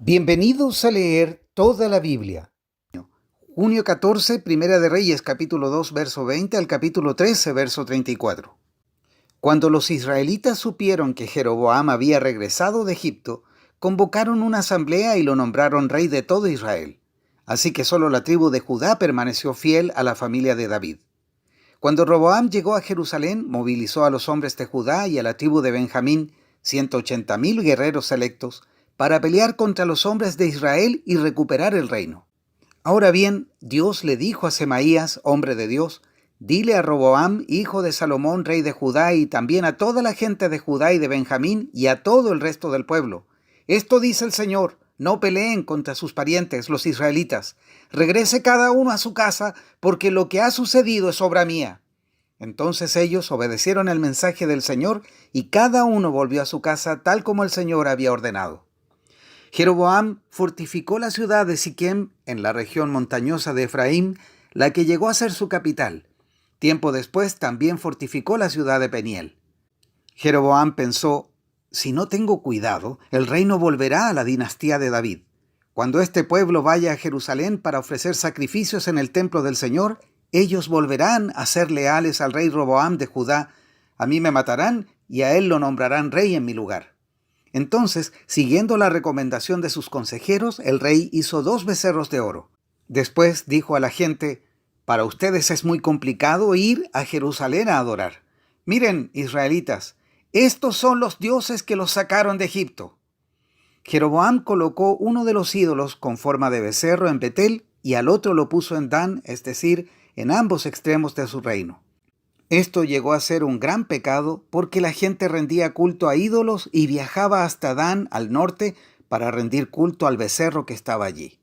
Bienvenidos a leer toda la Biblia. Junio 14, Primera de Reyes, capítulo 2, verso 20 al capítulo 13, verso 34. Cuando los israelitas supieron que Jeroboam había regresado de Egipto, convocaron una asamblea y lo nombraron rey de todo Israel. Así que solo la tribu de Judá permaneció fiel a la familia de David. Cuando Roboam llegó a Jerusalén, movilizó a los hombres de Judá y a la tribu de Benjamín, 180,000 guerreros selectos, para pelear contra los hombres de Israel y recuperar el reino. Ahora bien, Dios le dijo a Semaías, hombre de Dios, dile a Roboam, hijo de Salomón, rey de Judá, y también a toda la gente de Judá y de Benjamín, y a todo el resto del pueblo. Esto dice el Señor, no peleen contra sus parientes, los israelitas. Regrese cada uno a su casa, porque lo que ha sucedido es obra mía. Entonces ellos obedecieron el mensaje del Señor, y cada uno volvió a su casa tal como el Señor había ordenado. Jeroboam fortificó la ciudad de Siquem en la región montañosa de Efraín, la que llegó a ser su capital. Tiempo después también fortificó la ciudad de Peniel. Jeroboam pensó, si no tengo cuidado, el reino volverá a la dinastía de David. Cuando este pueblo vaya a Jerusalén para ofrecer sacrificios en el templo del Señor, ellos volverán a ser leales al rey Roboam de Judá. A mí me matarán y a él lo nombrarán rey en mi lugar. Entonces, siguiendo la recomendación de sus consejeros, el rey hizo 2 becerros de oro. Después dijo a la gente, para ustedes es muy complicado ir a Jerusalén a adorar. Miren, israelitas, estos son los dioses que los sacaron de Egipto. Jeroboam colocó uno de los ídolos con forma de becerro en Betel y al otro lo puso en Dan, es decir, en ambos extremos de su reino. Esto llegó a ser un gran pecado porque la gente rendía culto a ídolos y viajaba hasta Dan, al norte, para rendir culto al becerro que estaba allí.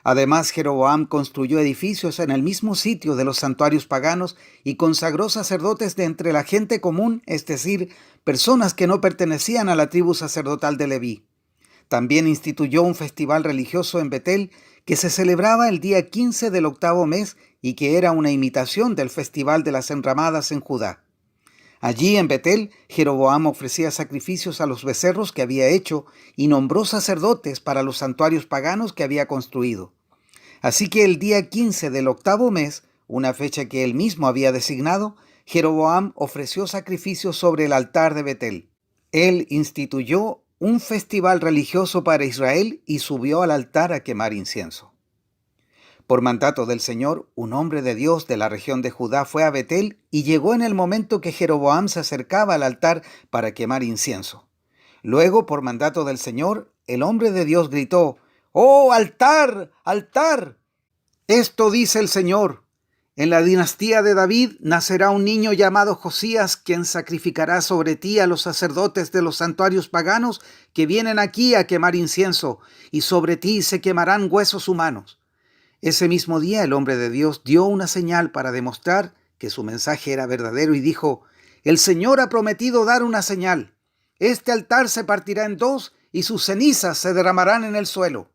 Además, Jeroboam construyó edificios en el mismo sitio de los santuarios paganos y consagró sacerdotes de entre la gente común, es decir, personas que no pertenecían a la tribu sacerdotal de Leví. También instituyó un festival religioso en Betel que se celebraba el día 15 del 8º mes y que era una imitación del festival de las enramadas en Judá. Allí en Betel, Jeroboam ofrecía sacrificios a los becerros que había hecho y nombró sacerdotes para los santuarios paganos que había construido. Así que el día 15 del 8º mes, una fecha que él mismo había designado, Jeroboam ofreció sacrificios sobre el altar de Betel. Él instituyó un festival religioso para Israel y subió al altar a quemar incienso. Por mandato del Señor, un hombre de Dios de la región de Judá fue a Betel y llegó en el momento que Jeroboam se acercaba al altar para quemar incienso. Luego, por mandato del Señor, el hombre de Dios gritó, ¡Oh, altar, altar! Esto dice el Señor. En la dinastía de David nacerá un niño llamado Josías, quien sacrificará sobre ti a los sacerdotes de los santuarios paganos que vienen aquí a quemar incienso, y sobre ti se quemarán huesos humanos. Ese mismo día el hombre de Dios dio una señal para demostrar que su mensaje era verdadero y dijo, el Señor ha prometido dar una señal. Este altar se partirá en 2 y sus cenizas se derramarán en el suelo.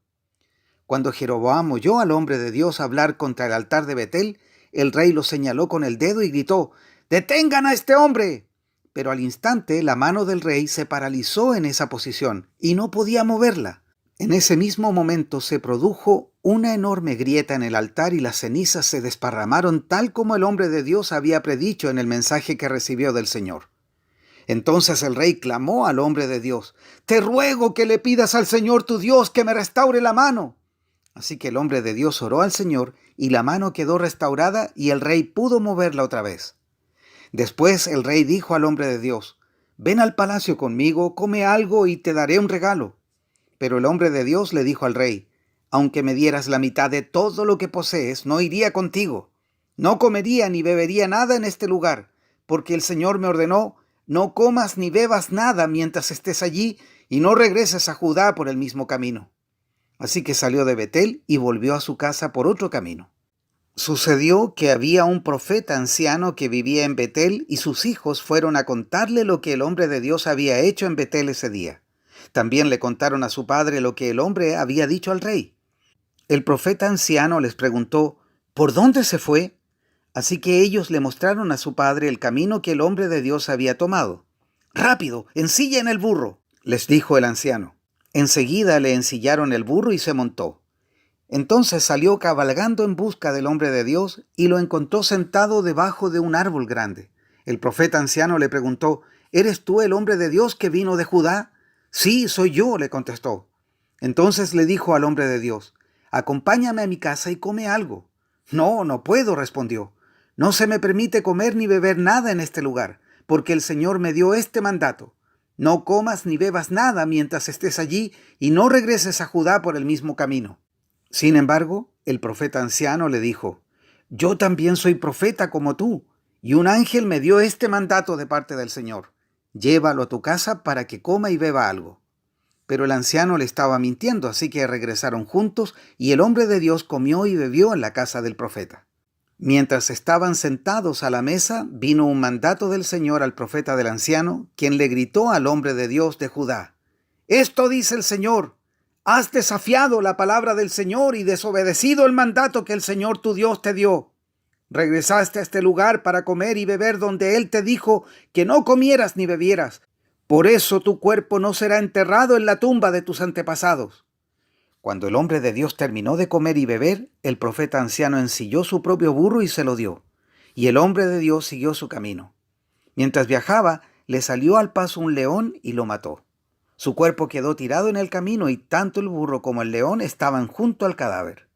Cuando Jeroboam oyó al hombre de Dios hablar contra el altar de Betel, el rey lo señaló con el dedo y gritó, ¡detengan a este hombre! Pero al instante la mano del rey se paralizó en esa posición y no podía moverla. En ese mismo momento se produjo una enorme grieta en el altar y las cenizas se desparramaron tal como el hombre de Dios había predicho en el mensaje que recibió del Señor. Entonces el rey clamó al hombre de Dios, «Te ruego que le pidas al Señor tu Dios que me restaure la mano». Así que el hombre de Dios oró al Señor y la mano quedó restaurada y el rey pudo moverla otra vez. Después el rey dijo al hombre de Dios, «Ven al palacio conmigo, come algo y te daré un regalo». Pero el hombre de Dios le dijo al rey, «Aunque me dieras la mitad de todo lo que posees, no iría contigo. No comería ni bebería nada en este lugar, porque el Señor me ordenó, no comas ni bebas nada mientras estés allí y no regreses a Judá por el mismo camino». Así que salió de Betel y volvió a su casa por otro camino. Sucedió que había un profeta anciano que vivía en Betel y sus hijos fueron a contarle lo que el hombre de Dios había hecho en Betel ese día. También le contaron a su padre lo que el hombre había dicho al rey. El profeta anciano les preguntó, ¿por dónde se fue? Así que ellos le mostraron a su padre el camino que el hombre de Dios había tomado. «Rápido, ensilla en el burro», les dijo el anciano. Enseguida le ensillaron el burro y se montó. Entonces salió cabalgando en busca del hombre de Dios y lo encontró sentado debajo de un árbol grande. El profeta anciano le preguntó: ¿Eres tú el hombre de Dios que vino de Judá? Sí, soy yo, le contestó. Entonces le dijo al hombre de Dios: Acompáñame a mi casa y come algo. No, no puedo, respondió. No se me permite comer ni beber nada en este lugar, porque el Señor me dio este mandato: no comas ni bebas nada mientras estés allí y no regreses a Judá por el mismo camino. Sin embargo, el profeta anciano le dijo: Yo también soy profeta como tú, y un ángel me dio este mandato de parte del Señor: llévalo a tu casa para que coma y beba algo. Pero el anciano le estaba mintiendo, así que regresaron juntos y el hombre de Dios comió y bebió en la casa del profeta. Mientras estaban sentados a la mesa, vino un mandato del Señor al profeta del anciano, quien le gritó al hombre de Dios de Judá: Esto dice el Señor: has desafiado la palabra del Señor y desobedecido el mandato que el Señor tu Dios te dio. Regresaste a este lugar para comer y beber donde Él te dijo que no comieras ni bebieras. Por eso tu cuerpo no será enterrado en la tumba de tus antepasados. Cuando el hombre de Dios terminó de comer y beber, el profeta anciano ensilló su propio burro y se lo dio, y el hombre de Dios siguió su camino. Mientras viajaba, le salió al paso un león y lo mató. Su cuerpo quedó tirado en el camino y tanto el burro como el león estaban junto al cadáver.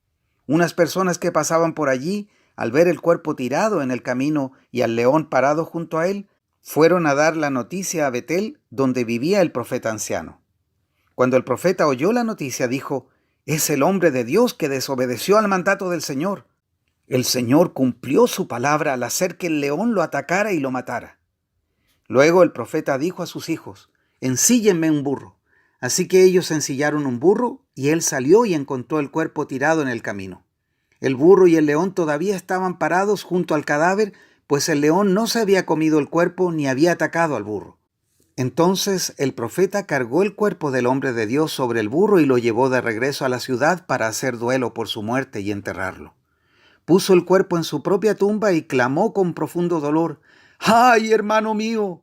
Unas personas que pasaban por allí, al ver el cuerpo tirado en el camino y al león parado junto a él, fueron a dar la noticia a Betel, donde vivía el profeta anciano. Cuando el profeta oyó la noticia, dijo: Es el hombre de Dios que desobedeció al mandato del Señor. El Señor cumplió su palabra al hacer que el león lo atacara y lo matara. Luego el profeta dijo a sus hijos: Ensíllenme un burro. Así que ellos ensillaron un burro y él salió y encontró el cuerpo tirado en el camino. El burro y el león todavía estaban parados junto al cadáver, pues el león no se había comido el cuerpo ni había atacado al burro. Entonces el profeta cargó el cuerpo del hombre de Dios sobre el burro y lo llevó de regreso a la ciudad para hacer duelo por su muerte y enterrarlo. Puso el cuerpo en su propia tumba y clamó con profundo dolor: ¡Ay, hermano mío!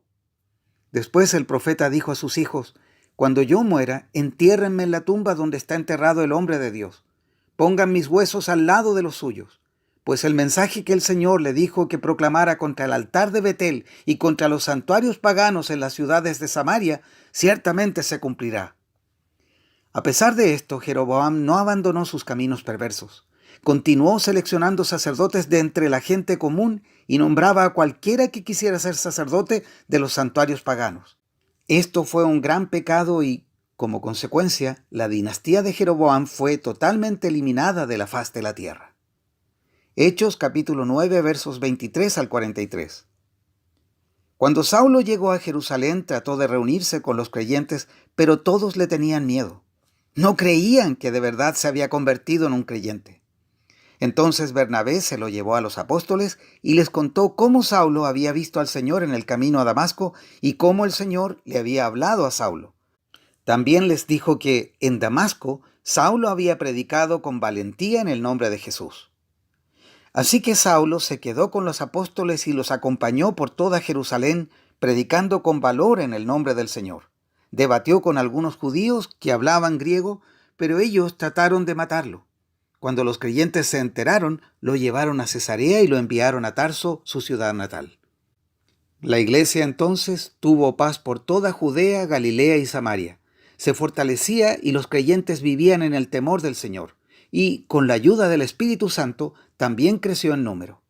Después el profeta dijo a sus hijos: Cuando yo muera, entiérrenme en la tumba donde está enterrado el hombre de Dios. Pongan mis huesos al lado de los suyos. Pues el mensaje que el Señor le dijo que proclamara contra el altar de Betel y contra los santuarios paganos en las ciudades de Samaria, ciertamente se cumplirá. A pesar de esto, Jeroboam no abandonó sus caminos perversos. Continuó seleccionando sacerdotes de entre la gente común y nombraba a cualquiera que quisiera ser sacerdote de los santuarios paganos. Esto fue un gran pecado y, como consecuencia, la dinastía de Jeroboam fue totalmente eliminada de la faz de la tierra. Hechos capítulo 9 versos 23 al 43. Cuando Saulo llegó a Jerusalén, trató de reunirse con los creyentes, pero todos le tenían miedo. No creían que de verdad se había convertido en un creyente. Entonces Bernabé se lo llevó a los apóstoles y les contó cómo Saulo había visto al Señor en el camino a Damasco y cómo el Señor le había hablado a Saulo. También les dijo que en Damasco Saulo había predicado con valentía en el nombre de Jesús. Así que Saulo se quedó con los apóstoles y los acompañó por toda Jerusalén, predicando con valor en el nombre del Señor. Debatió con algunos judíos que hablaban griego, pero ellos trataron de matarlo. Cuando los creyentes se enteraron, lo llevaron a Cesarea y lo enviaron a Tarso, su ciudad natal. La iglesia entonces tuvo paz por toda Judea, Galilea y Samaria. Se fortalecía y los creyentes vivían en el temor del Señor. Y, con la ayuda del Espíritu Santo, también creció en número.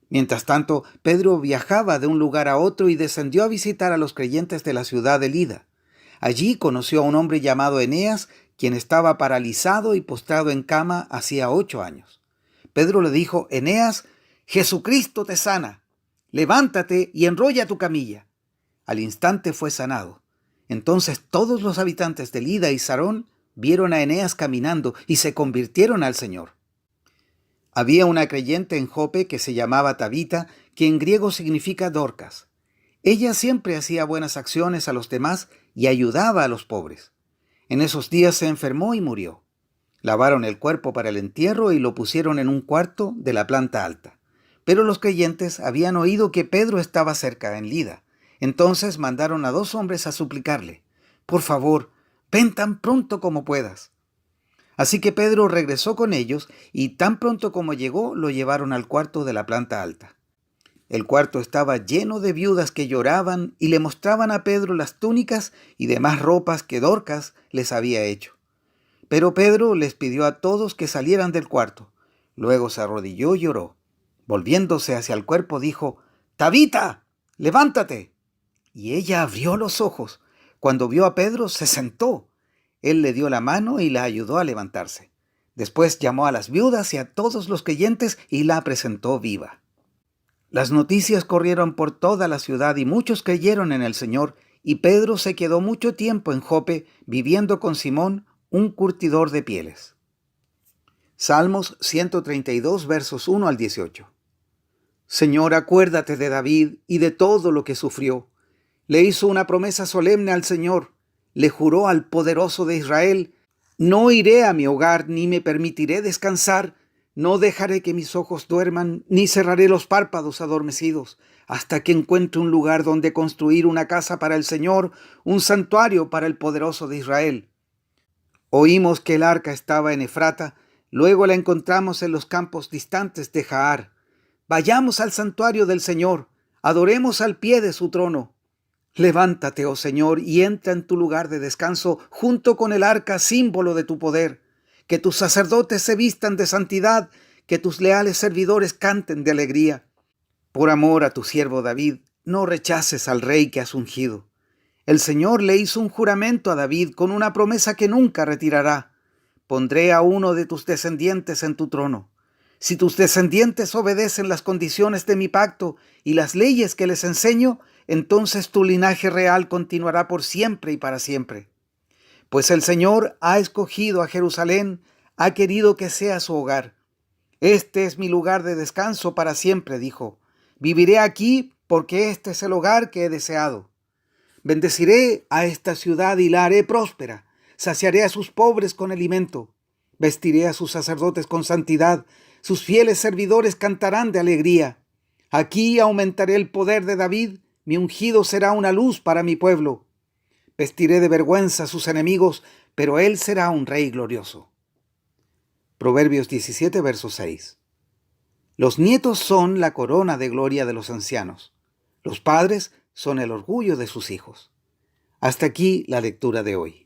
Mientras tanto, Pedro viajaba de un lugar a otro y descendió a visitar a los creyentes de la ciudad de Lida. Allí conoció a un hombre llamado Eneas, quien estaba paralizado y postrado en cama hacía 8 años. Pedro le dijo: Eneas, Jesucristo te sana. Levántate y enrolla tu camilla. Al instante fue sanado. Entonces todos los habitantes de Lida y Sarón vieron a Eneas caminando y se convirtieron al Señor. Había una creyente en Jope que se llamaba Tabita, que en griego significa Dorcas. Ella siempre hacía buenas acciones a los demás y ayudaba a los pobres. En esos días se enfermó y murió. Lavaron el cuerpo para el entierro y lo pusieron en un cuarto de la planta alta. Pero los creyentes habían oído que Pedro estaba cerca en Lida. Entonces mandaron a 2 hombres a suplicarle: Por favor, Ven tan pronto como puedas. Así que Pedro regresó con ellos y tan pronto como llegó lo llevaron al cuarto de la planta alta. El cuarto estaba lleno de viudas que lloraban y le mostraban a Pedro las túnicas y demás ropas que Dorcas les había hecho. Pero Pedro les pidió a todos que salieran del cuarto. Luego se arrodilló y lloró. Volviéndose hacia el cuerpo dijo: «Tabita, levántate». Y ella abrió los ojos. Cuando vio a Pedro, se sentó. Él le dio la mano y la ayudó a levantarse. Después llamó a las viudas y a todos los creyentes y la presentó viva. Las noticias corrieron por toda la ciudad y muchos creyeron en el Señor, y Pedro se quedó mucho tiempo en Jope viviendo con Simón, un curtidor de pieles. Salmos 132, versos 1 al 18. Señor, acuérdate de David y de todo lo que sufrió. Le hizo una promesa solemne al Señor. Le juró al poderoso de Israel: no iré a mi hogar ni me permitiré descansar. No dejaré que mis ojos duerman, ni cerraré los párpados adormecidos, hasta que encuentre un lugar donde construir una casa para el Señor, un santuario para el poderoso de Israel. Oímos que el arca estaba en Efrata, luego la encontramos en los campos distantes de Jaar. Vayamos al santuario del Señor, adoremos al pie de su trono. Levántate, oh Señor, y entra en tu lugar de descanso junto con el arca, símbolo de tu poder. Que tus sacerdotes se vistan de santidad, que tus leales servidores canten de alegría. Por amor a tu siervo David, no rechaces al rey que has ungido. El Señor le hizo un juramento a David con una promesa que nunca retirará. Pondré a uno de tus descendientes en tu trono. Si tus descendientes obedecen las condiciones de mi pacto y las leyes que les enseño, entonces tu linaje real continuará por siempre y para siempre. Pues el Señor ha escogido a Jerusalén, ha querido que sea su hogar. Este es mi lugar de descanso para siempre, dijo. Viviré aquí porque este es el hogar que he deseado. Bendeciré a esta ciudad y la haré próspera. Saciaré a sus pobres con alimento. Vestiré a sus sacerdotes con santidad. Sus fieles servidores cantarán de alegría. Aquí aumentaré el poder de David. Mi ungido será una luz para mi pueblo. Vestiré de vergüenza a sus enemigos, pero él será un rey glorioso. Proverbios 17, verso 6. Los nietos son la corona de gloria de los ancianos. Los padres son el orgullo de sus hijos. Hasta aquí la lectura de hoy.